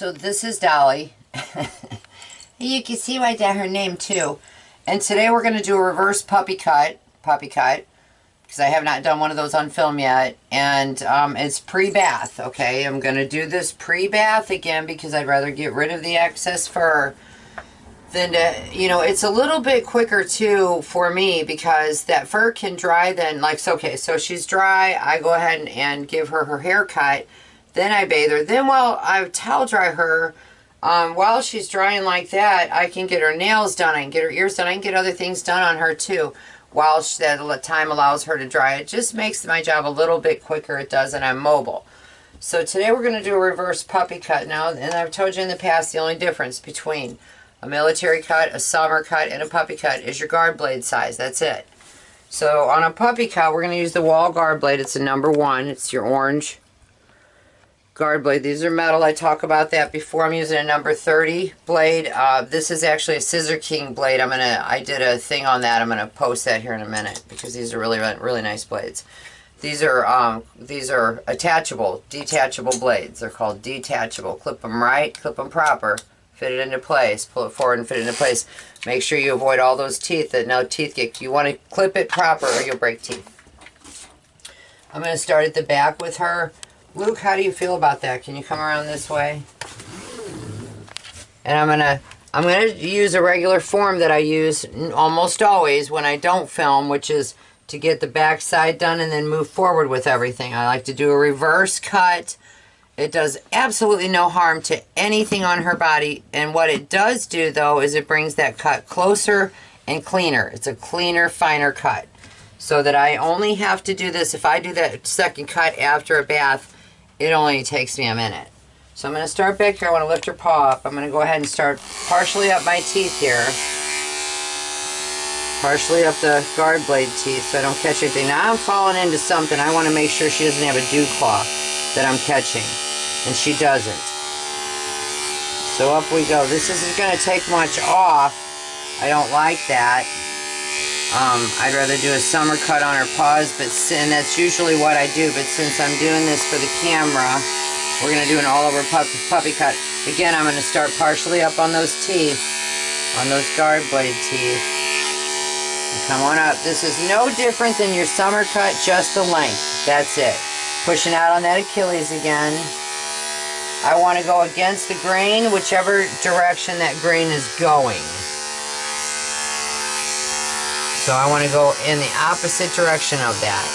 So this is Dolly. You can see right there her name too. And today we're going to do a reverse puppy cut, because I have not done one of those on film yet. And it's pre-bath, okay? I'm going to do this pre-bath again because I'd rather get rid of the excess fur than to, you know, it's a little bit quicker too for me because that fur can dry then, like, so, okay, so she's dry, I go ahead and give her her haircut, then I bathe her. Then while I towel dry her, while she's drying like that, I can get her nails done, I can get her ears done, I can get other things done on her too, while that time allows her to dry. It just makes my job a little bit quicker, it does, and I'm mobile. So today we're going to do a reverse puppy cut now, and I've told you in the past the only difference between a military cut, a summer cut, and a puppy cut is your guard blade size. That's it. So on a puppy cut, we're going to use the wall guard blade. It's a number 1. It's your orange guard blade. These are metal. I talk about that before. I'm using a number 30 blade. This is actually a Scissor King blade. I did a thing on that. I'm gonna post that here in a minute because these are really nice blades. These are attachable, detachable blades. They're called detachable. Clip them right, clip them proper. Fit it into place, pull it forward and fit it into place. Make sure you avoid all those teeth that no teeth get. You want to clip it proper or you'll break teeth. I'm going to start at the back with her. Luke, how do you feel about that? Can you come around this way? And I'm gonna use a regular form that I use almost always when I don't film, which is to get the back side done and then move forward with everything. I like to do a reverse cut. It does absolutely no harm to anything on her body, and what it does do though is it brings that cut closer and cleaner. It's a cleaner, finer cut. So that I only have to do this, if I do that second cut after a bath, it only takes me a minute. So I'm going to start back here. I want to lift her paw up. I'm going to go ahead and start partially up my teeth here. Partially up the guard blade teeth so I don't catch anything. Now I'm falling into something. I want to make sure she doesn't have a dew claw that I'm catching. And she doesn't. So up we go. This isn't going to take much off. I don't like that. I'd rather do a summer cut on her paws, and that's usually what I do. But since I'm doing this for the camera, we're going to do an all-over puppy cut. Again, I'm going to start partially up on those teeth, on those guard blade teeth. And come on up. This is no different than your summer cut, just the length. That's it. Pushing out on that Achilles again. I want to go against the grain, whichever direction that grain is going. So I want to go in the opposite direction of that.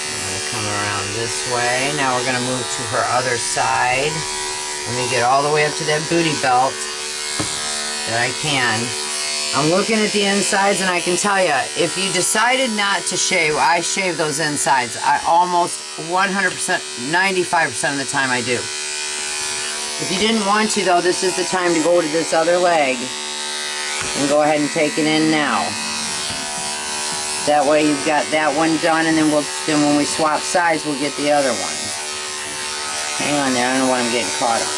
I'm going to come around this way. Now we're going to move to her other side. Let me get all the way up to that booty belt that I can. I'm looking at the insides, and I can tell you, if you decided not to shave, I shave those insides. I almost 100%, 95% of the time I do. If you didn't want to, though, this is the time to go to this other leg and go ahead and take it in now. That way you've got that one done, and then when we swap sides, we'll get the other one. Hang on there, I don't know what I'm getting caught on.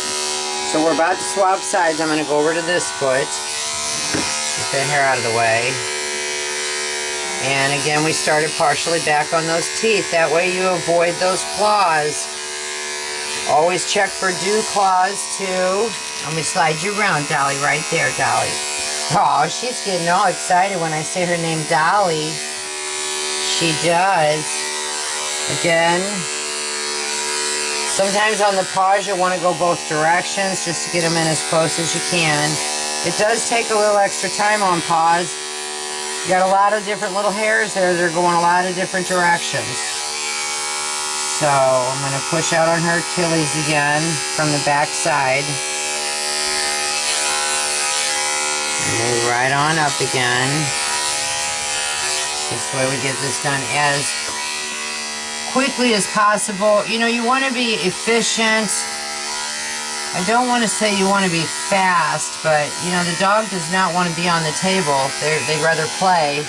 So we're about to swap sides. I'm going to go over to this foot. Get that hair out of the way. And again, we started partially back on those teeth. That way you avoid those claws. Always check for dew claws too. Let me slide you around, Dolly, right there, Dolly. Oh, she's getting all excited when I say her name, Dolly. She does. Again. Sometimes on the paws you want to go both directions just to get them in as close as you can. It does take a little extra time on paws. You got a lot of different little hairs there. They're going a lot of different directions. So I'm going to push out on her Achilles again from the back side. Move right on up again. This way we get this done as quickly as possible. You know, you want to be efficient. I don't want to say you want to be fast, but you know, the dog does not want to be on the table. They'd rather play.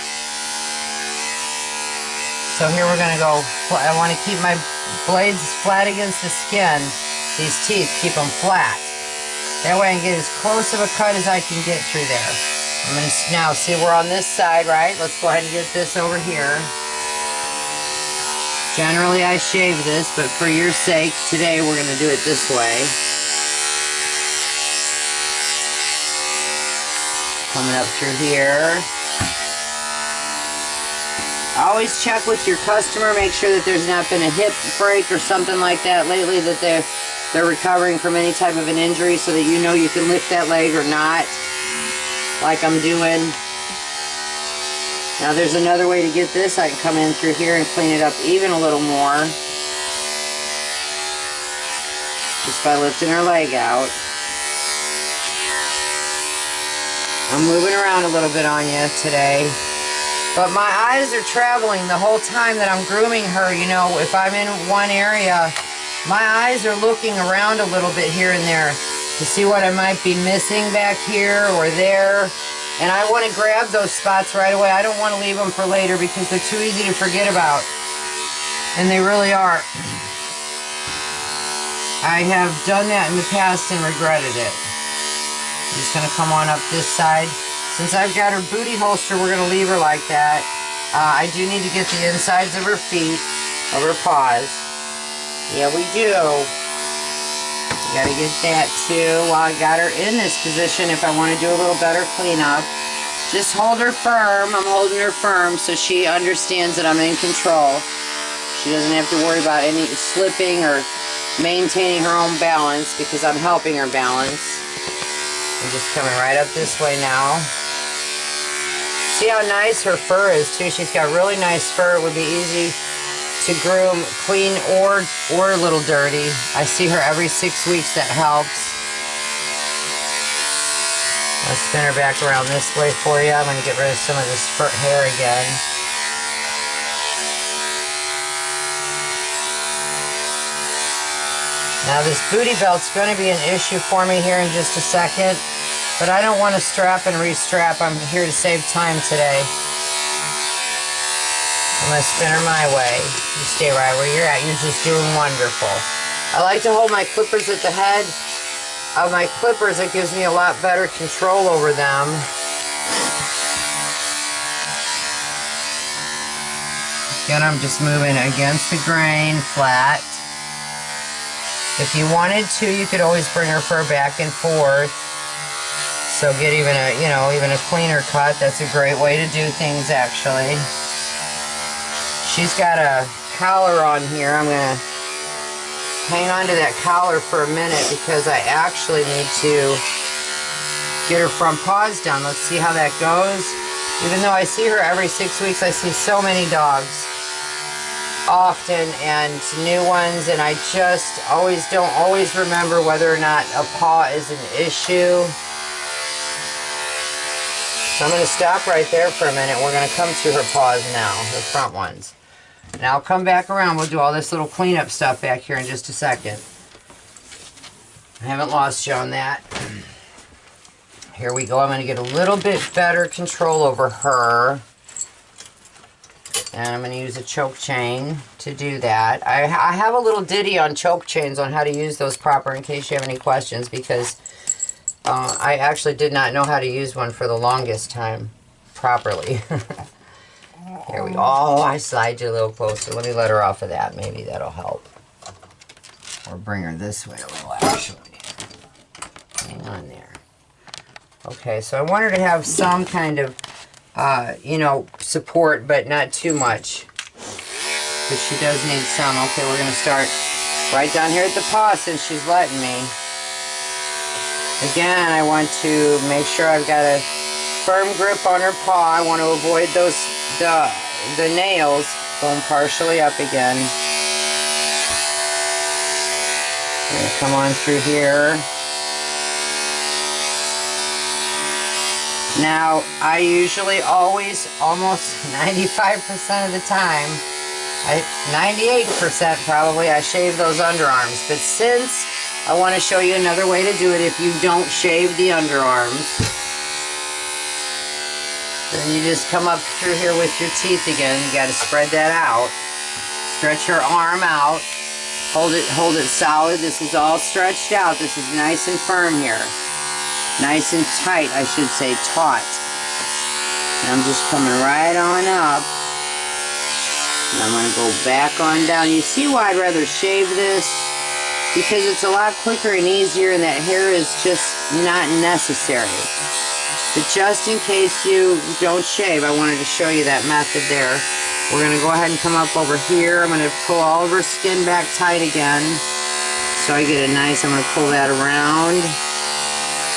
So here we're going to go. I want to keep my blades flat against the skin. These teeth, keep them flat. That way I can get as close of a cut as I can get through there. I'm going to now see we're on this side, right? Let's go ahead and get this over here. Generally I shave this, but for your sake, today we're going to do it this way. Coming up through here. Always check with your customer, make sure that there's not been a hip break or something like that lately, that they're recovering from any type of an injury, so that you know you can lift that leg or not, like I'm doing. Now there's another way to get this. I can come in through here and clean it up even a little more, just by lifting her leg out. I'm moving around a little bit on you today. But my eyes are traveling the whole time that I'm grooming her. You know, if I'm in one area, my eyes are looking around a little bit here and there to see what I might be missing back here or there. And I want to grab those spots right away. I don't want to leave them for later because they're too easy to forget about. And they really are. I have done that in the past and regretted it. I'm just going to come on up this side. Since I've got her booty holster, we're going to leave her like that. I do need to get the insides of her feet, of her paws. Yeah, we do. Got to get that too while I got her in this position if I want to do a little better cleanup. Just hold her firm. I'm holding her firm so she understands that I'm in control. She doesn't have to worry about any slipping or maintaining her own balance because I'm helping her balance. I'm just coming right up this way now. See how nice her fur is too. She's got really nice fur. It would be easy to groom, clean, or a little dirty. I see her every 6 weeks. That helps. I'll spin her back around this way for you. I'm going to get rid of some of this fur hair again. Now this booty belt's going to be an issue for me here in just a second. But I don't want to strap and re-strap. I'm here to save time today. I'm going to spin her my way. You stay right where you're at. You're just doing wonderful. I like to hold my clippers at the head of my clippers. It gives me a lot better control over them. Again, I'm just moving against the grain, flat. If you wanted to, you could always bring her fur back and forth. So get even a, even a cleaner cut. That's a great way to do things, actually. She's got a collar on here. I'm going to hang on to that collar for a minute because I actually need to get her front paws done. Let's see how that goes. Even though I see her every 6 weeks, I see so many dogs often and new ones, and I just don't always remember whether or not a paw is an issue. So I'm going to stop right there for a minute. We're going to come to her paws now, the front ones. And I'll come back around. We'll do all this little cleanup stuff back here in just a second. I haven't lost you on that. Here we go. I'm going to get a little bit better control over her. And I'm going to use a choke chain to do that. I have a little ditty on choke chains on how to use those proper in case you have any questions, because I actually did not know how to use one for the longest time properly. Here we go. Oh, I slide you a little closer. Let me let her off of that. Maybe that'll help. Or bring her this way a little, actually. Hang on there. Okay, so I want her to have some kind of, support, but not too much. Because she does need some. Okay, we're going to start right down here at the paw since she's letting me. Again, I want to make sure I've got a firm grip on her paw. I want to avoid those the nails going partially up again. I'm going to come on through here. Now, I usually always, almost 95% of the time, 98% probably, I shave those underarms. But since I want to show you another way to do it if you don't shave the underarms, then you just come up through here with your teeth again. You got to spread that out. Stretch your arm out. Hold it solid. This is all stretched out. This is nice and firm here. Nice and tight, I should say, taut. And I'm just coming right on up. And I'm going to go back on down. You see why I'd rather shave this? Because it's a lot quicker and easier, and that hair is just not necessary. But just in case you don't shave, I wanted to show you that method there. We're going to go ahead and come up over here. I'm going to pull all of her skin back tight again. So I get a nice, I'm going to pull that around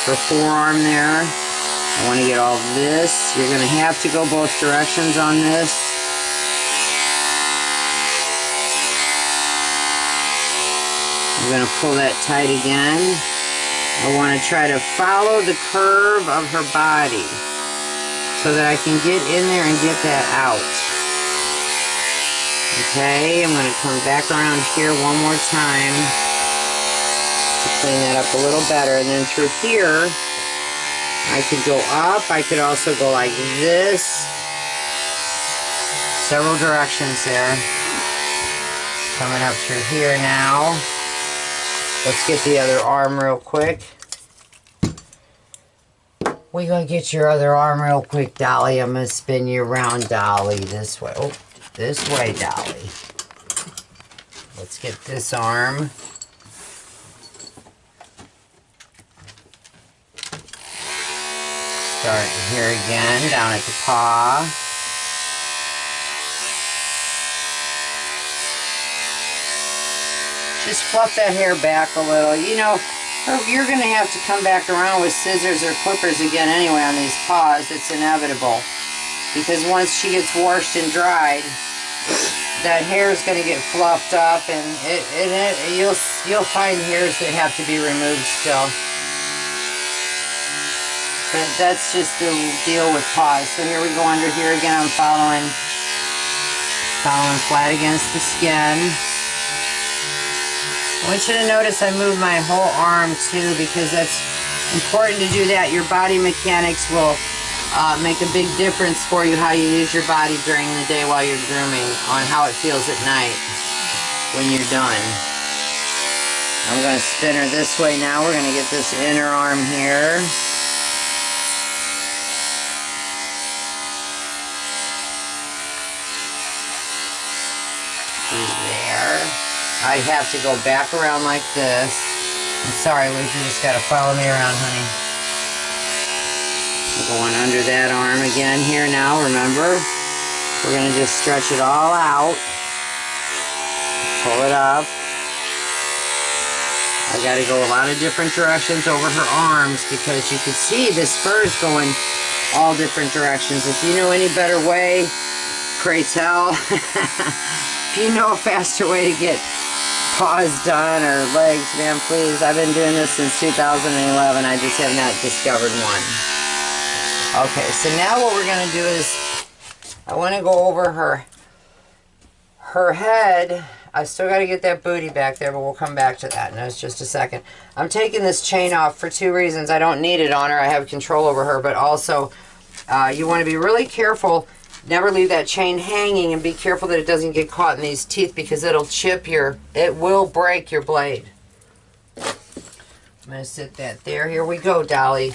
her forearm there. I want to get all this. You're going to have to go both directions on this. I'm going to pull that tight again. I want to try to follow the curve of her body so that I can get in there and get that out. Okay, I'm going to come back around here one more time to clean that up a little better. And then through here, I could go up. I could also go like this. Several directions there. Coming up through here now. Let's get the other arm real quick. We're going to get your other arm real quick, Dolly. I'm going to spin you around, Dolly, this way. Oh, this way, Dolly. Let's get this arm. Starting here again, down at the paw. Just fluff that hair back a little. You know, you're going to have to come back around with scissors or clippers again anyway on these paws. It's inevitable. Because once she gets washed and dried, that hair is going to get fluffed up, and you'll find hairs that have to be removed still. But that's just the deal with paws. So here we go under here again. I'm following flat against the skin. I want you to notice I move my whole arm too, because that's important to do that. Your body mechanics will make a big difference for you how you use your body during the day while you're grooming, on how it feels at night when you're done. I'm going to spin her this way now. We're going to get this inner arm here. There. I have to go back around like this. I'm sorry, Luke, you just got to follow me around, honey. I'm going under that arm again here now, remember? We're going to just stretch it all out. Pull it up. I got to go a lot of different directions over her arms, because you can see this fur is going all different directions. If you know any better way, pray tell. If you know a faster way to get paws done or legs, man, please. I've been doing this since 2011. I just have not discovered one. Okay, so now what we're going to do is I want to go over her head. I still got to get that booty back there, but we'll come back to that in just a second. I'm taking this chain off for two reasons. I don't need it on her. I have control over her, but also you want to be really careful. Never leave that chain hanging, and be careful that it doesn't get caught in these teeth, because it'll chip it will break your blade. I'm going to sit that there. Here we go, Dolly.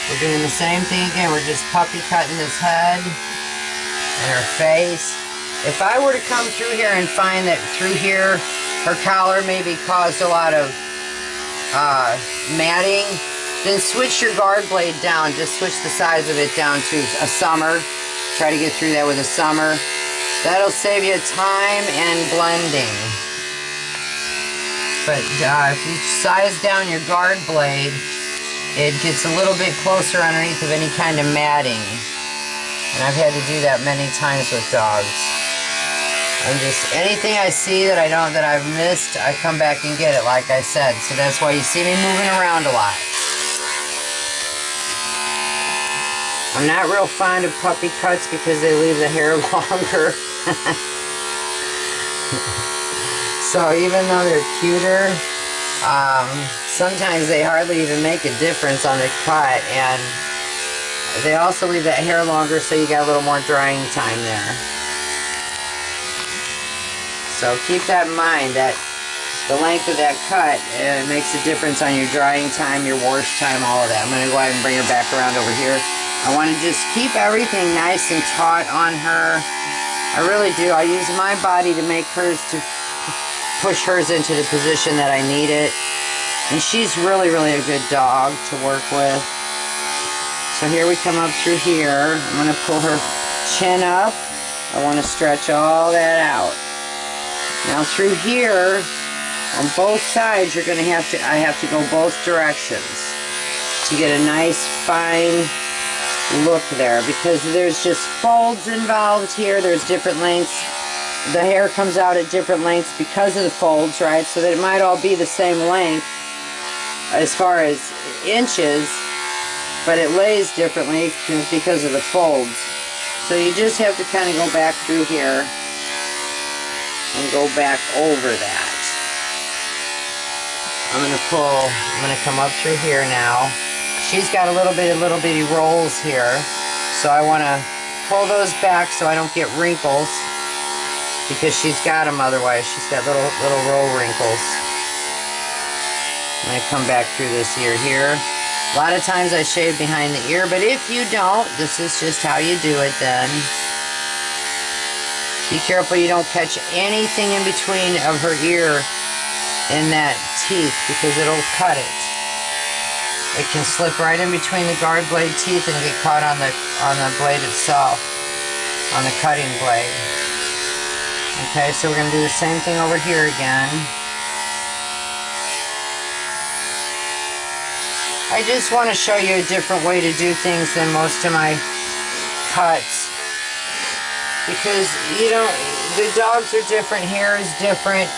We're doing the same thing again. We're just puppy cutting this head and her face. If I were to come through here and find that through here her collar maybe caused a lot of matting, then switch your guard blade down. Just switch the size of it down to a summer. Try to get through that with a summer. That'll save you time and blending. But if you size down your guard blade, it gets a little bit closer underneath of any kind of matting. And I've had to do that many times with dogs. And just anything I see that I've missed, I come back and get it, like I said. So that's why you see me moving around a lot. I'm not real fond of puppy cuts because they leave the hair longer. So even though they're cuter, sometimes they hardly even make a difference on the cut, and they also leave that hair longer, so you got a little more drying time there. So keep that in mind, that the length of that cut makes a difference on your drying time, your wash time, all of that. I'm going to go ahead and bring her back around over here. I want to just keep everything nice and taut on her. I really do. I use my body to make hers, to push hers into the position that I need it. And she's really, really a good dog to work with. So here we come up through here. I'm going to pull her chin up. I want to stretch all that out. Now through here, on both sides, you're going to have to, I have to go both directions to get a nice fine look there, because there's just folds involved here. There's different lengths. The hair comes out at different lengths because of the folds, right? So that it might all be the same length as far as inches, but it lays differently because of the folds. So you just have to kind of go back through here and go back over that. I'm going to come up through here now. She's got a little bitty rolls here, so I want to pull those back so I don't get wrinkles, because she's got them otherwise. She's got little roll wrinkles. I'm going to come back through this ear here. A lot of times I shave behind the ear, but if you don't, this is just how you do it then. Be careful you don't catch anything in between of her ear in that teeth, because it'll cut it. It can slip right in between the guard blade teeth and get caught on the blade itself, on the cutting blade. Okay, so we're going to do the same thing over here again. I just want to show you a different way to do things than most of my cuts, because, you know, the dogs are different, hair is different,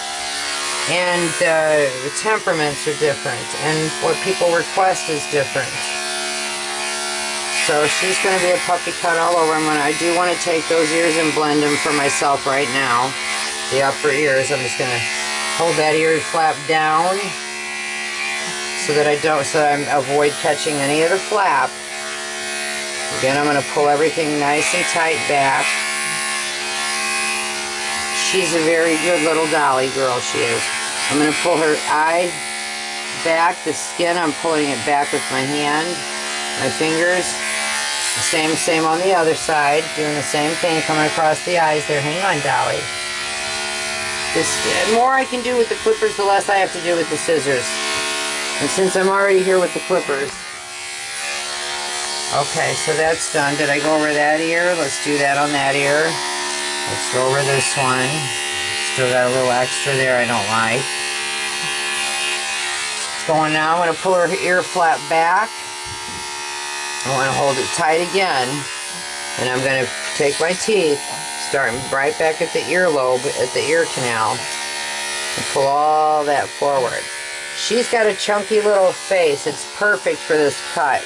and the temperaments are different, and what people request is different. So she's going to be a puppy cut all over. I do want to take those ears and blend them for myself right now. The upper ears, I'm just going to hold that ear flap down so that I avoid catching any of the flap. Again, I'm going to pull everything nice and tight back. She's a very good little dolly girl, she is. I'm going to pull her eye back, the skin, I'm pulling it back with my hand, my fingers. Same on the other side, doing the same thing, coming across the eyes there. Hang on, Dolly. The more I can do with the clippers, the less I have to do with the scissors. And since I'm already here with the clippers. Okay, so that's done. Did I go over that ear? Let's do that on that ear. Let's go over this one. Still got a little extra there I don't like. Going now, I'm going to pull her ear flap back. I want to hold it tight again. And I'm going to take my teeth, starting right back at the earlobe, at the ear canal, and pull all that forward. She's got a chunky little face. It's perfect for this cut,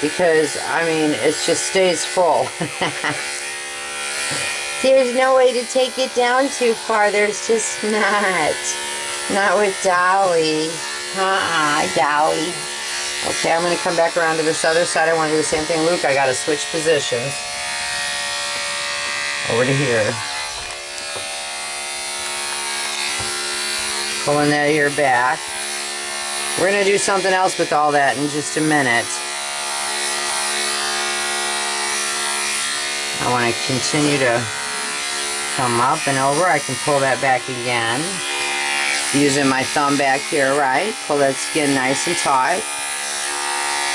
because, I mean, it just stays full. There's no way to take it down too far. There's just not. Not with Dolly. Dolly. Okay, I'm going to come back around to this other side. I want to do the same thing. Luke, I got to switch positions. Over to here. Pulling that ear back. We're going to do something else with all that in just a minute. I want to continue to come up and over. I can pull that back again. Using my thumb back here, right? Pull that skin nice and taut.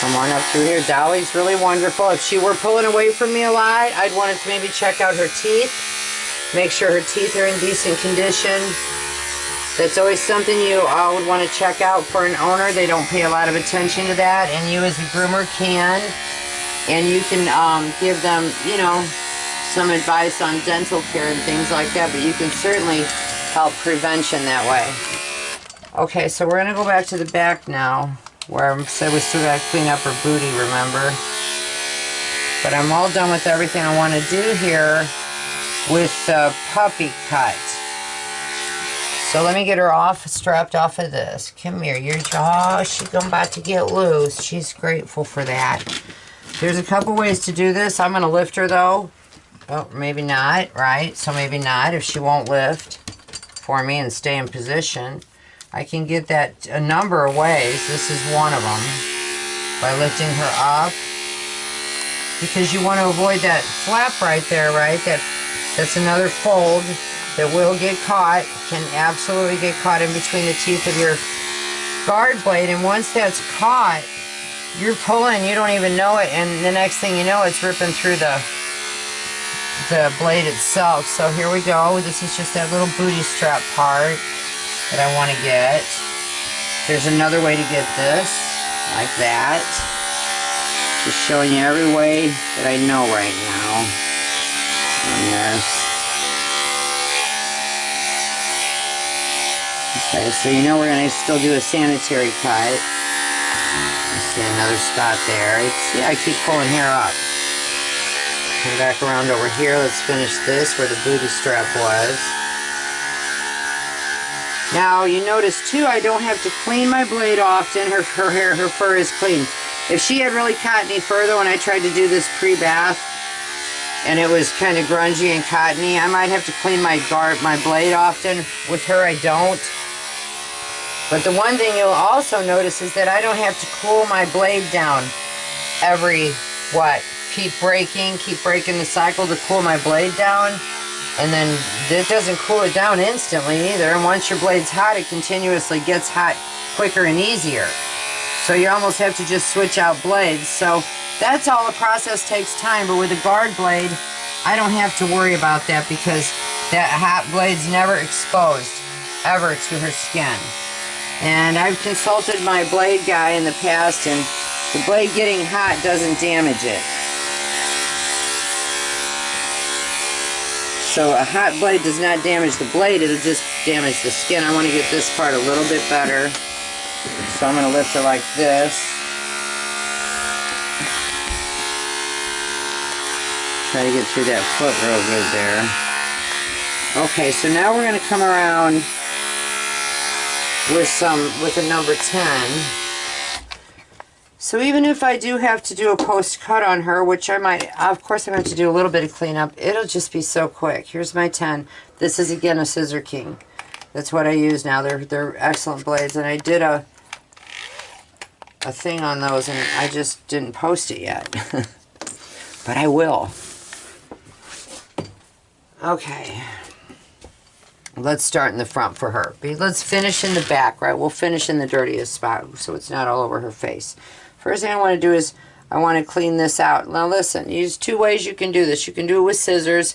Come on up through here. Dolly's really wonderful. If she were pulling away from me a lot, I'd want to maybe check out her teeth. Make sure her teeth are in decent condition. That's always something you would want to check out for an owner. They don't pay a lot of attention to that, and you as a groomer can. And you can give them, you know, some advice on dental care and things like that, but you can certainly help prevention that way. Okay, so we're going to go back to the back now, where I said we still got to clean up her booty, remember? But I'm all done with everything I want to do here with the puppy cut. So let me get her off, strapped off of this. Come here, she's about to get loose. She's grateful for that. There's a couple ways to do this. I'm going to lift her though. Oh, maybe not, right? So maybe not if she won't lift for me and stay in position. I can get that a number of ways. This is one of them. By lifting her up. Because you want to avoid that flap right there, right? That That's another fold that will get caught, can absolutely get caught in between the teeth of your guard blade, and once that's caught, you're pulling, you don't even know it, and the next thing you know, it's ripping through the blade itself. So here we go. This is just that little booty strap part that I want to get. There's another way to get this, like that. Just showing you every way that I know right now. And this. Okay, so you know we're going to still do a sanitary cut. See another spot there. See, I keep pulling hair up. Come back around over here. Let's finish this where the booty strap was. Now you notice too, I don't have to clean my blade often. Her fur is clean. If she had really cottony fur though, when I tried to do this pre-bath and it was kind of grungy and cottony, I might have to clean my blade often. With her, I don't. But the one thing you'll also notice is that I don't have to cool my blade down every, keep breaking the cycle to cool my blade down. And then it doesn't cool it down instantly either. And once your blade's hot, it continuously gets hot quicker and easier. So you almost have to just switch out blades. So that's all. The process takes time. But with a guard blade, I don't have to worry about that because that hot blade's never exposed ever to her skin. And I've consulted my blade guy in the past, and the blade getting hot doesn't damage it. So a hot blade does not damage the blade, it'll just damage the skin. I want to get this part a little bit better. So I'm going to lift it like this. Try to get through that foot real good there. Okay, so now we're going to come around with a number 10. So even if I do have to do a post cut on her, which I might, of course I'm going to have to do a little bit of cleanup, it'll just be so quick. Here's my 10. This is again a Scissor King. That's what I use now. They're excellent blades, and I did a thing on those, and I just didn't post it yet. But I will. Okay. Let's start in the front for her. Let's finish in the back, right? We'll finish in the dirtiest spot so it's not all over her face. First thing I want to do is I want to clean this out. Now listen, there's two ways you can do this. You can do it with scissors.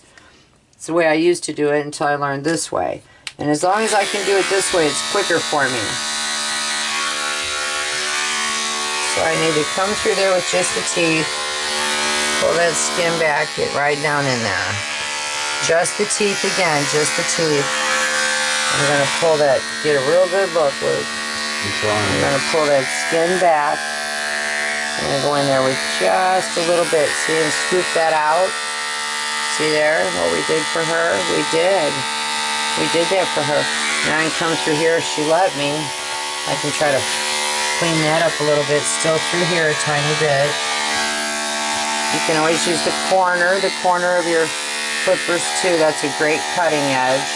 It's the way I used to do it until I learned this way. And as long as I can do it this way, it's quicker for me. So I need to come through there with just the teeth. Pull that skin back, get right down in there. Just the teeth again, just the teeth. I'm going to pull that, get a real good look, Luke. I'm going to pull that skin back. I'm going to go in there with just a little bit. See, and scoop that out. See there, what we did for her? We did. We did that for her. Now I can come through here if she let me. I can try to clean that up a little bit. Still through here a tiny bit. You can always use the corner of your clippers too. That's a great cutting edge.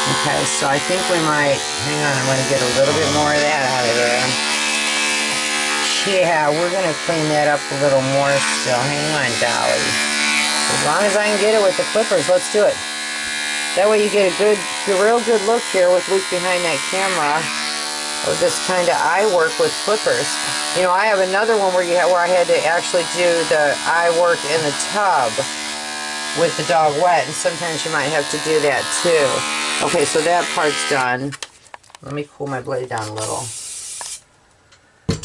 Okay, so I think we might, hang on, I'm going to get a little bit more of that out of there. Yeah, we're going to clean that up a little more still. Hang on, Dolly. As long as I can get it with the clippers, let's do it. That way you get a real good look here with Luke behind that camera of this kind of eye work with clippers. You know, I have another one where I had to actually do the eye work in the tub with the dog wet, and sometimes you might have to do that too. Okay, so that part's done. Let me cool my blade down a little.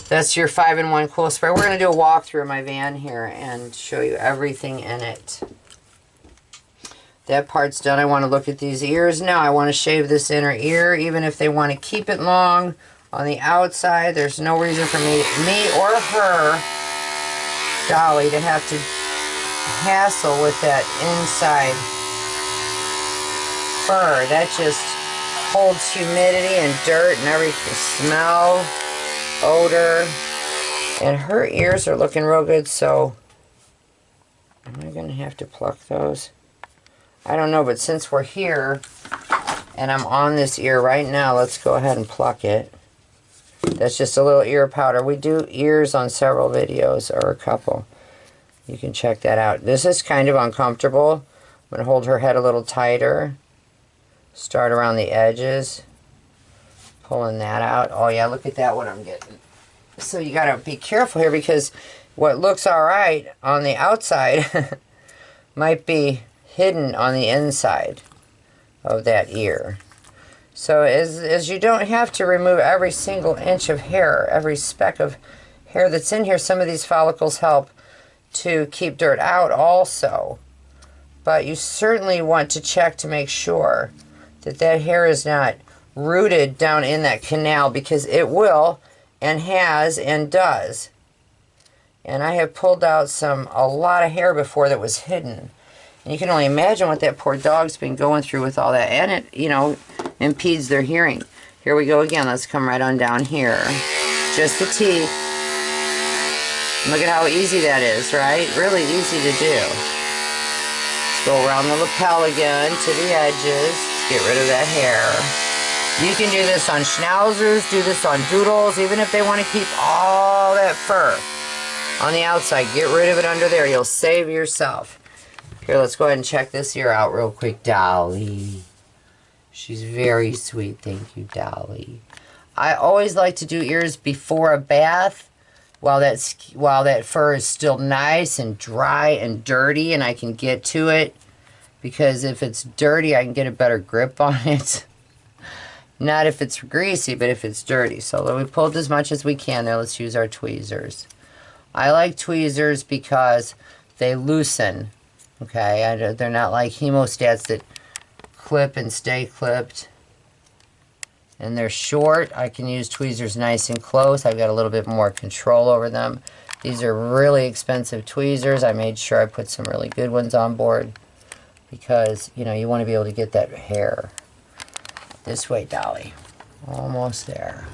That's your 5-in-1 cool spray. We're going to do a walkthrough of my van here and show you everything in it. That part's done. I want to look at these ears now. I want to shave this inner ear, even if they want to keep it long on the outside. There's no reason for me or her, Dolly, to have to hassle with that inside fur. That just holds humidity and dirt and everything, smell, odor. And her ears are looking real good, so am I going to have to pluck those? I don't know, but since we're here and I'm on this ear right now, let's go ahead and pluck it. That's just a little ear powder. We do ears on several videos, or a couple. You can check that out. This is kind of uncomfortable. I'm going to hold her head a little tighter. Start around the edges. Pulling that out. Oh yeah, look at that, what I'm getting. So you got to be careful here, because what looks alright on the outside might be hidden on the inside of that ear. So as you don't have to remove every single inch of hair, every speck of hair that's in here, some of these follicles help to keep dirt out also. But you certainly want to check to make sure that that hair is not rooted down in that canal, because it will and has and does. And I have pulled out a lot of hair before that was hidden. And you can only imagine what that poor dog's been going through with all that. And it, you know, impedes their hearing. Here we go again. Let's come right on down here. Just the teeth. Look at how easy that is, right? Really easy to do. Let's go around the lapel again to the edges. Get rid of that hair. You can do this on schnauzers, do this on doodles, even if they want to keep all that fur on the outside. Get rid of it under there. You'll save yourself. Here, let's go ahead and check this ear out real quick. Dolly. She's very sweet. Thank you, Dolly. I always like to do ears before a bath while that fur is still nice and dry and dirty and I can get to it. Because if it's dirty, I can get a better grip on it. Not if it's greasy, but if it's dirty. So we pulled as much as we can there. Let's use our tweezers. I like tweezers because they loosen. Okay, they're not like hemostats that clip and stay clipped. And they're short. I can use tweezers nice and close. I've got a little bit more control over them. These are really expensive tweezers. I made sure I put some really good ones on board because, you know, you want to be able to get that hair. This way, Dolly. Almost there.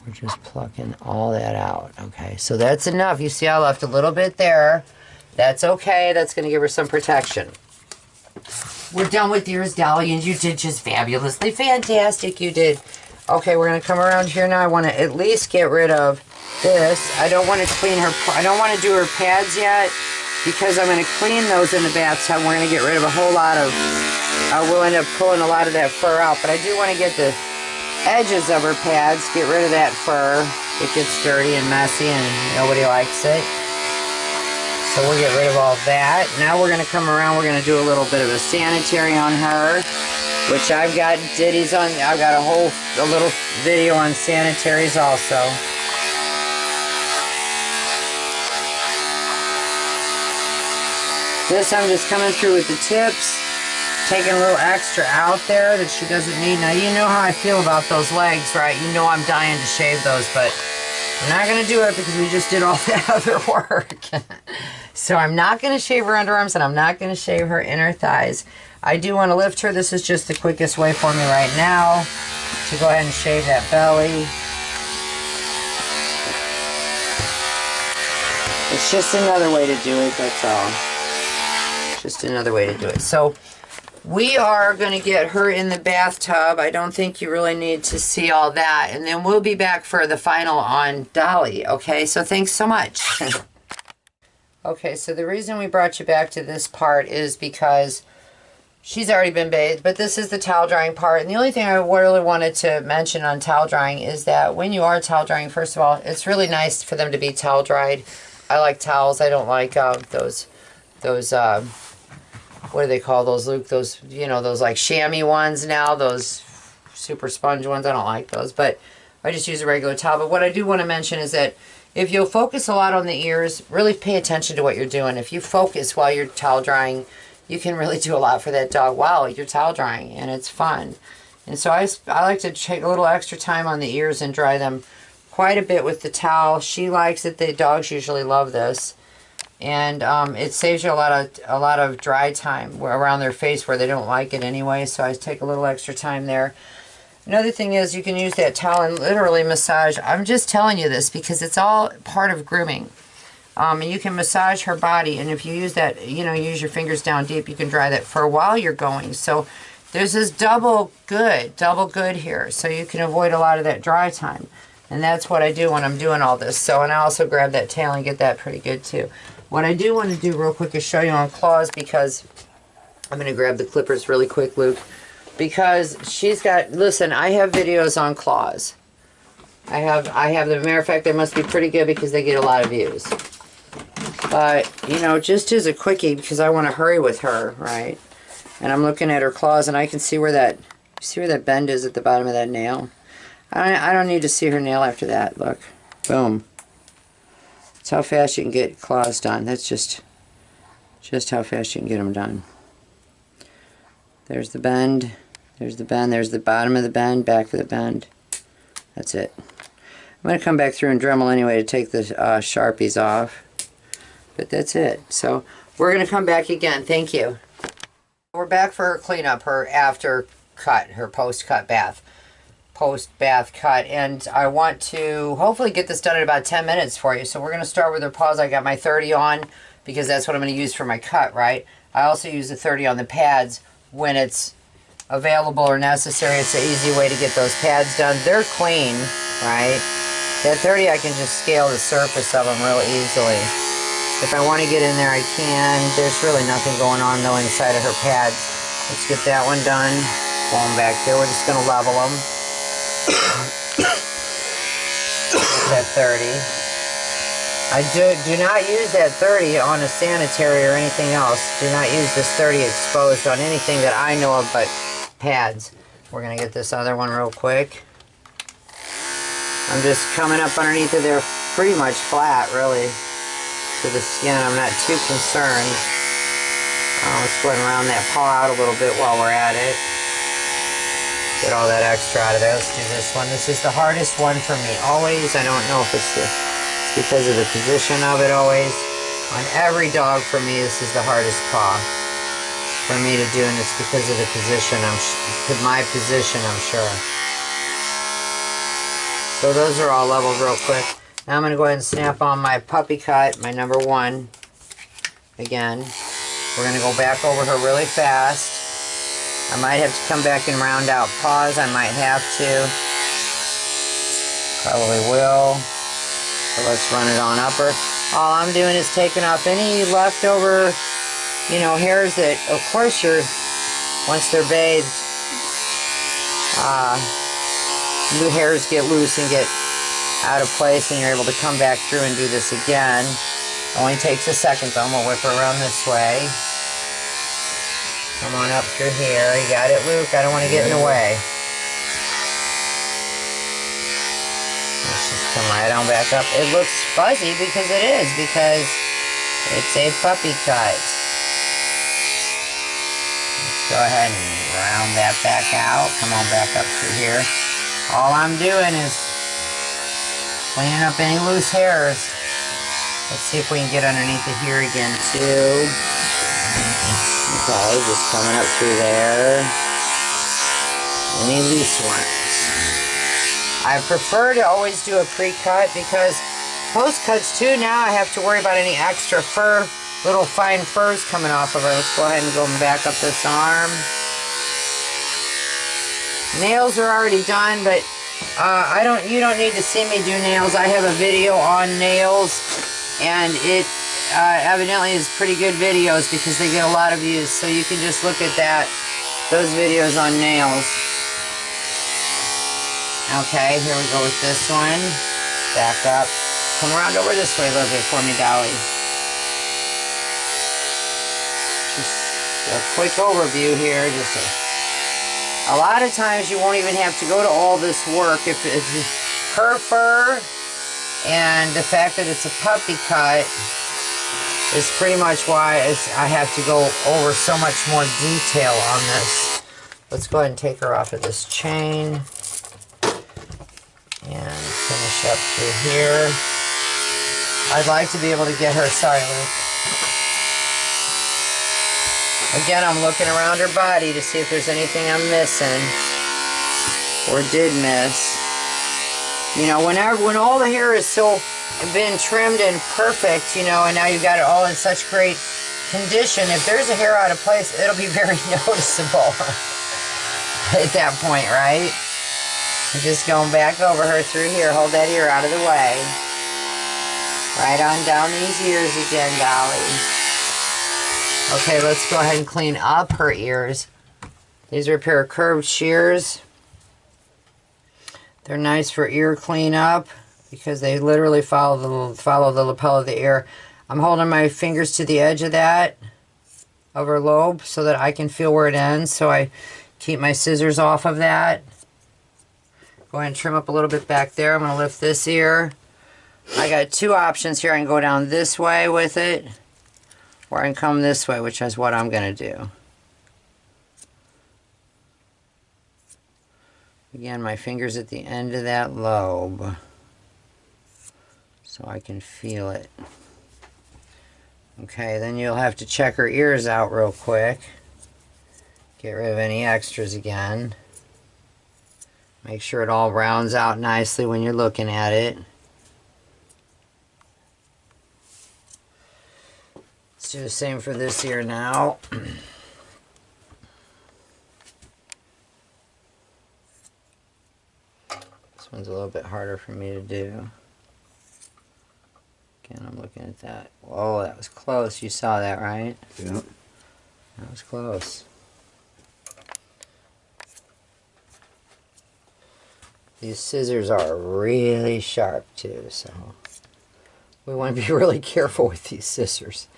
We're just plucking all that out. Okay, so that's enough. You see I left a little bit there. That's okay. That's going to give her some protection. We're done with yours, Dolly, and you did just fabulously. Fantastic, you did. Okay, we're going to come around here now. I want to at least get rid of this. I don't want to clean her, I don't want to do her pads yet because I'm going to clean those in the bathtub. We're going to get rid of a whole lot of, we'll end up pulling a lot of that fur out, but I do want to get the edges of her pads, get rid of that fur. It gets dirty and messy and nobody likes it. So we'll get rid of all that. Now we're going to come around, we're going to do a little bit of a sanitary on her, which I've got ditties on. I've got a little video on sanitaries also. This I'm just coming through with the tips, taking a little extra out there that she doesn't need. Now you know how I feel about those legs, right? You know I'm dying to shave those, but I'm not going to do it because we just did all that other work. So I'm not going to shave her underarms and I'm not going to shave her inner thighs. I do want to lift her. This is just the quickest way for me right now to go ahead and shave that belly. It's just another way to do it, that's all. Just another way to do it. So we are going to get her in the bathtub. I don't think you really need to see all that. And then we'll be back for the final on Dolly. Okay, so thanks so much. Okay, so the reason we brought you back to this part is because she's already been bathed, but this is the towel drying part. And the only thing I really wanted to mention on towel drying is that when you are towel drying, first of all, it's really nice for them to be towel dried. I like towels. I don't like those what do they call those, Luke? Those, you know, those like chamois ones now, those super sponge ones. I don't like those, but I just use a regular towel. But what I do want to mention is that if you'll focus a lot on the ears, really pay attention to what you're doing. If you focus while you're towel drying, you can really do a lot for that dog while you're towel drying, and it's fun. And so I like to take a little extra time on the ears and dry them quite a bit with the towel. She likes it. The dogs usually love this. And it saves you a lot of dry time around their face where they don't like it anyway, so I take a little extra time there. Another thing is you can use that towel and literally massage. I'm just telling you this because it's all part of grooming. And you can massage her body, and if you use that, you know, use your fingers down deep, you can dry that fur while you're going. So there's this double good here, so you can avoid a lot of that dry time. And that's what I do when I'm doing all this. So, and I also grab that tail and get that pretty good too. What I do want to do real quick is show you on claws, because I'm going to grab the clippers really quick, Luke. Because she's got, listen, I have videos on claws. I have, the matter of fact, they must be pretty good because they get a lot of views. But, you know, just as a quickie, because I want to hurry with her, right? And I'm looking at her claws, and I can see where that, see where that bend is at the bottom of that nail? I don't need to see her nail after that. Look. Boom. That's how fast you can get claws done. That's just how fast you can get them done. There's the bend. There's the bend. There's the bottom of the bend. Back of the bend. That's it. I'm going to come back through and Dremel anyway to take the Sharpies off. But that's it. So we're going to come back again. Thank you. We're back for her cleanup, her after cut, her post-cut bath. Post-bath cut. And I want to hopefully get this done in about 10 minutes for you. So we're going to start with her paws. I got my 30 on because that's what I'm going to use for my cut, right? I also use the 30 on the pads when it's available or necessary. It's an easy way to get those pads done. They're clean, right? That 30, I can just scale the surface of them real easily. If I want to get in there, I can. There's really nothing going on, though, inside of her pads. Let's get that one done. Going back there, we're just going to level them. That 30. I do not use that 30 on a sanitary or anything else. Do not use this 30 exposed on anything that I know of but pads. We're going to get this other one real quick. I'm just coming up underneath of there pretty much flat, really, to the skin. I'm not too concerned. Let's go ahead and round that paw out a little bit while we're at it. Get all that extra out of there. Let's do this one. This is the hardest one for me always. I don't know if it's because of the position of it always. On every dog for me, this is the hardest paw for me to do, and it's because of the position. My position, I'm sure. So those are all leveled real quick. Now I'm going to go ahead and snap on my puppy cut, my number 1. Again, we're going to go back over her really fast. I might have to come back and round out paws. I might have to. Probably will. So let's run it on up her. All I'm doing is taking off any leftover, you know, hairs that, of course, once they're bathed, new hairs get loose and get out of place, and you're able to come back through and do this again. Only takes a second, though. I'm going to whip her around this way. Come on up through here. You got it, Luke? I don't want to get in the way. Let's just come right on back up. It looks fuzzy because it is, because it's a puppy cut. Let's go ahead and round that back out. Come on back up through here. All I'm doing is cleaning up any loose hairs. Let's see if we can get underneath it here again, too. Okay, just coming up through there. Any loose ones. I prefer to always do a pre-cut because post-cuts too, now I have to worry about any extra fur, little fine furs coming off of her. Let's go ahead and go back up this arm. Nails are already done, but you don't need to see me do nails. I have a video on nails, and it evidently is pretty good videos because they get a lot of views, so you can just look at those videos on nails. Okay, here we go with this one. Back up. Come around over this way a little bit for me, Dolly. Just a quick overview here. A lot of times you won't even have to go to all this work if her fur, and the fact that it's a puppy cut is pretty much why I have to go over so much more detail on this. Let's go ahead and take her off of this chain and finish up through here. I'd like to be able to get her, sorry Luke. Again, I'm looking around her body to see if there's anything I'm missing or did miss. You know, when all the hair is so been trimmed and perfect, you know, and now you've got it all in such great condition, if there's a hair out of place, it'll be very noticeable at that point, right? I'm just going back over her through here. Hold that ear out of the way. Right on down these ears again, Dolly. Okay, let's go ahead and clean up her ears. These are a pair of curved shears. They're nice for ear cleanup because they literally follow the lapel of the ear. I'm holding my fingers to the edge of that, of her lobe, so that I can feel where it ends. So I keep my scissors off of that. Go ahead and trim up a little bit back there. I'm going to lift this ear. I got two options here. I can go down this way with it, or I can come this way, which is what I'm going to do. Again, my finger's at the end of that lobe, so I can feel it. Okay, then you'll have to check her ears out real quick. Get rid of any extras again. Make sure it all rounds out nicely when you're looking at it. Let's do the same for this ear now. This one's a little bit harder for me to do. Again, I'm looking at that. Whoa, that was close. You saw that, right? Yeah. That was close. These scissors are really sharp too, so we want to be really careful with these scissors.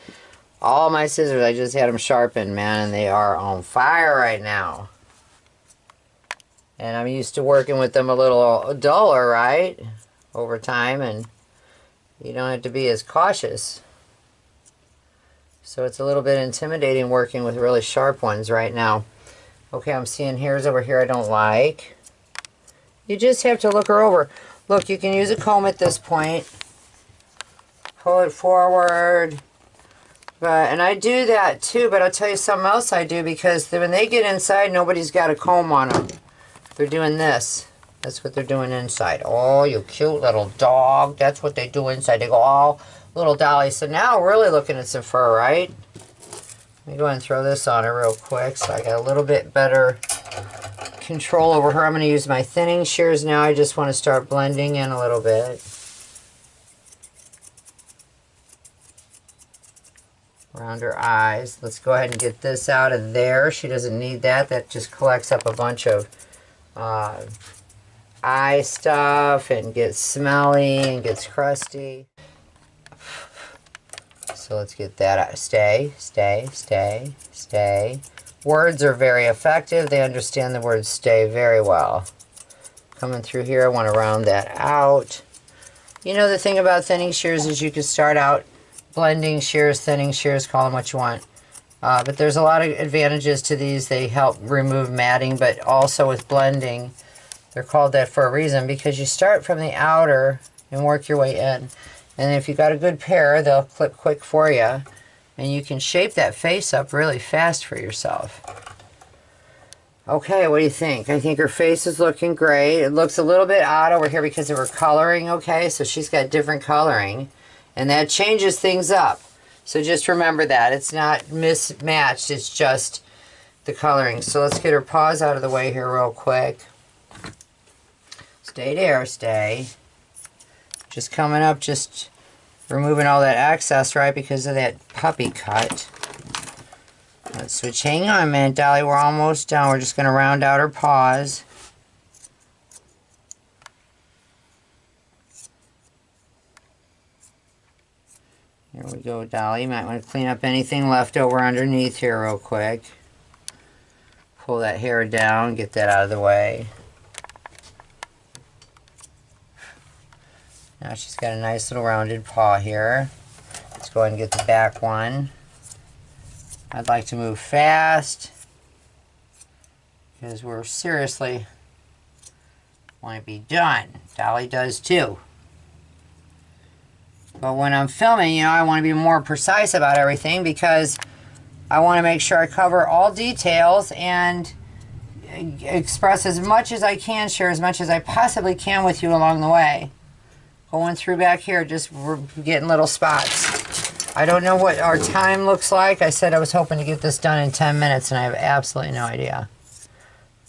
All my scissors, I just had them sharpened, man, and they are on fire right now. And I'm used to working with them a little duller, right? Over time, and you don't have to be as cautious. So it's a little bit intimidating working with really sharp ones right now. Okay, I'm seeing hairs over here I don't like. You just have to look her over. Look, you can use a comb at this point. Pull it forward. And I do that too, but I'll tell you something else I do, because when they get inside, nobody's got a comb on them. They're doing this. That's what they're doing inside. Oh, you cute little dog. That's what they do inside. They go, oh, little Dolly. So now we're really looking at some fur, right? Let me go ahead and throw this on her real quick so I got a little bit better control over her. I'm going to use my thinning shears now. I just want to start blending in a little bit. Around her eyes. Let's go ahead and get this out of there. She doesn't need that. That just collects up a bunch of eye stuff and gets smelly and gets crusty. So let's get that out. Stay, stay, stay, stay. Words are very effective. They understand the word stay very well. Coming through here, I want to round that out. You know, the thing about thinning shears is you can start out blending shears, thinning shears, call them what you want. But there's a lot of advantages to these. They help remove matting, but also with blending, they're called that for a reason, because you start from the outer and work your way in. And if you've got a good pair, they'll clip quick for you. And you can shape that face up really fast for yourself. Okay, what do you think? I think her face is looking great. It looks a little bit odd over here because of her coloring, okay? So she's got different coloring. And that changes things up. So just remember that. It's not mismatched. It's just the coloring. So let's get her paws out of the way here real quick. Stay there, stay. Just coming up, just removing all that excess, right, because of that puppy cut. Let's switch. Hang on a minute, Dolly. We're almost done. We're just going to round out her paws. Here we go, Dolly. You might want to clean up anything left over underneath here real quick. Pull that hair down, get that out of the way. Now she's got a nice little rounded paw here. Let's go ahead and get the back one. I'd like to move fast because we're seriously want to be done. Dolly does too. But when I'm filming, you know, I want to be more precise about everything because I want to make sure I cover all details and express as much as I can, share as much as I possibly can with you along the way. Going through back here, just we're getting little spots. I don't know what our time looks like. I said I was hoping to get this done in 10 minutes, and I have absolutely no idea.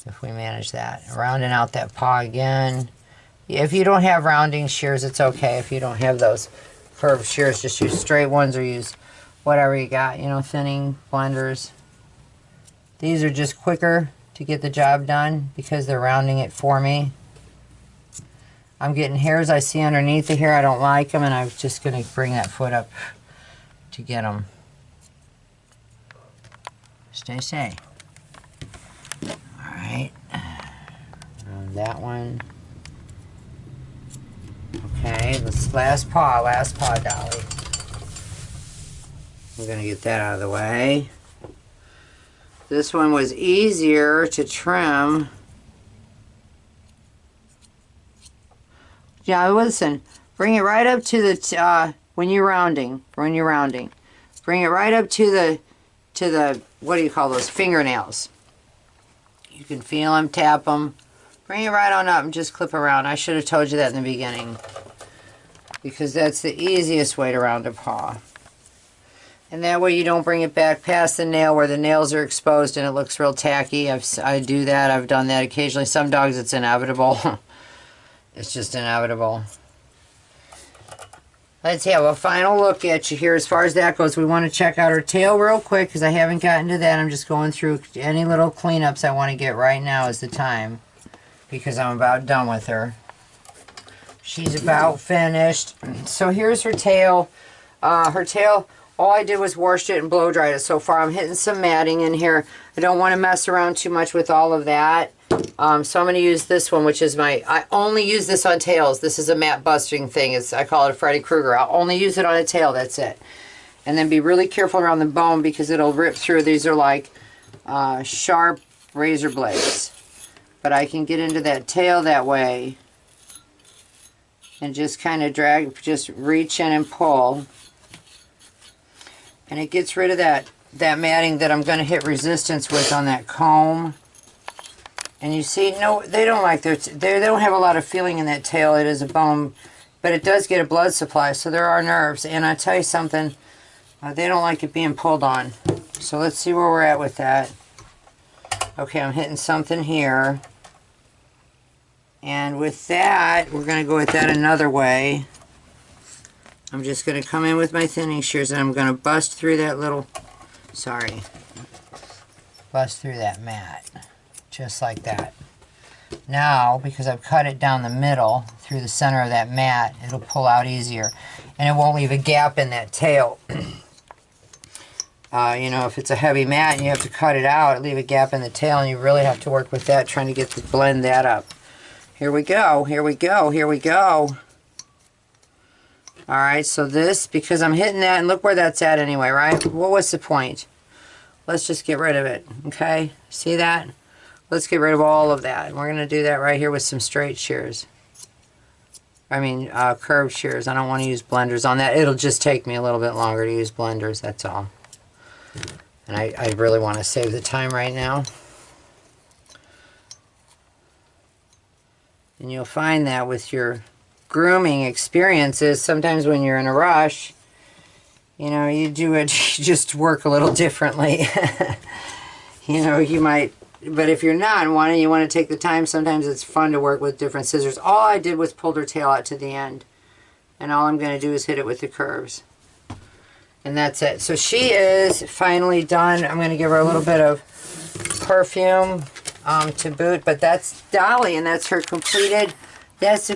if we manage that. Rounding out that paw again. If you don't have rounding shears, it's okay. If you don't have those curved shears, just use straight ones or use whatever you got, you know, thinning blenders. These are just quicker to get the job done because they're rounding it for me. I'm getting hairs I see underneath the hair. I don't like them, and I'm just going to bring that foot up to get them. Stay. All right. That one. Okay, this last paw, Dolly. We're going to get that out of the way. This one was easier to trim. Yeah, listen, bring it right up to the, when you're rounding, bring it right up to the, what do you call those, fingernails. You can feel them, tap them. Bring it right on up and just clip around. I should have told you that in the beginning, because that's the easiest way to round a paw. And that way you don't bring it back past the nail where the nails are exposed and it looks real tacky. I do that. I've done that occasionally. Some dogs it's inevitable. It's just inevitable. Let's have a final look at you here as far as that goes. We want to check out her tail real quick because I haven't gotten to that. I'm just going through any little cleanups I want to get right now is the time, because I'm about done with her. She's about finished. So here's her tail. All I did was washed it and blow dried it so far. I'm hitting some matting in here. I don't want to mess around too much with all of that. So I'm going to use this one, which is I only use this on tails. This is a mat busting thing. I call it a Freddy Krueger. I'll only use it on a tail, that's it. And then be really careful around the bone because it'll rip through. These are like sharp razor blades. But I can get into that tail that way and just kind of drag, just reach in and pull. And it gets rid of that matting that I'm going to hit resistance with on that comb. And you see, no, they don't like they don't have a lot of feeling in that tail. It is a bone, but it does get a blood supply, so there are nerves. And I tell you something, they don't like it being pulled on. So let's see where we're at with that. Okay, I'm hitting something here. And with that, we're going to go with that another way. I'm just going to come in with my thinning shears and I'm going to bust through that little, bust through that mat. Just like that. Now, because I've cut it down the middle through the center of that mat, it'll pull out easier. And it won't leave a gap in that tail. You know, if it's a heavy mat and you have to cut it out, leave a gap in the tail, and you really have to work with that, trying to blend that up. Here we go, here we go, here we go. Alright, so this, because I'm hitting that, and look where that's at anyway, right? What was the point? Let's just get rid of it, okay? See that? Let's get rid of all of that. And we're going to do that right here with some straight shears. I mean, curved shears. I don't want to use blenders on that. It'll just take me a little bit longer to use blenders, that's all. And I really want to save the time right now. And you'll find that with your grooming experiences, sometimes when you're in a rush, you know, you do it, you just work a little differently. You know, you might, but if you're not and you want to take the time, sometimes it's fun to work with different scissors. All I did was pull her tail out to the end. And all I'm going to do is hit it with the curves. And that's it. So she is finally done. I'm going to give her a little bit of perfume to boot. But that's Dolly, and that's her completed, that's the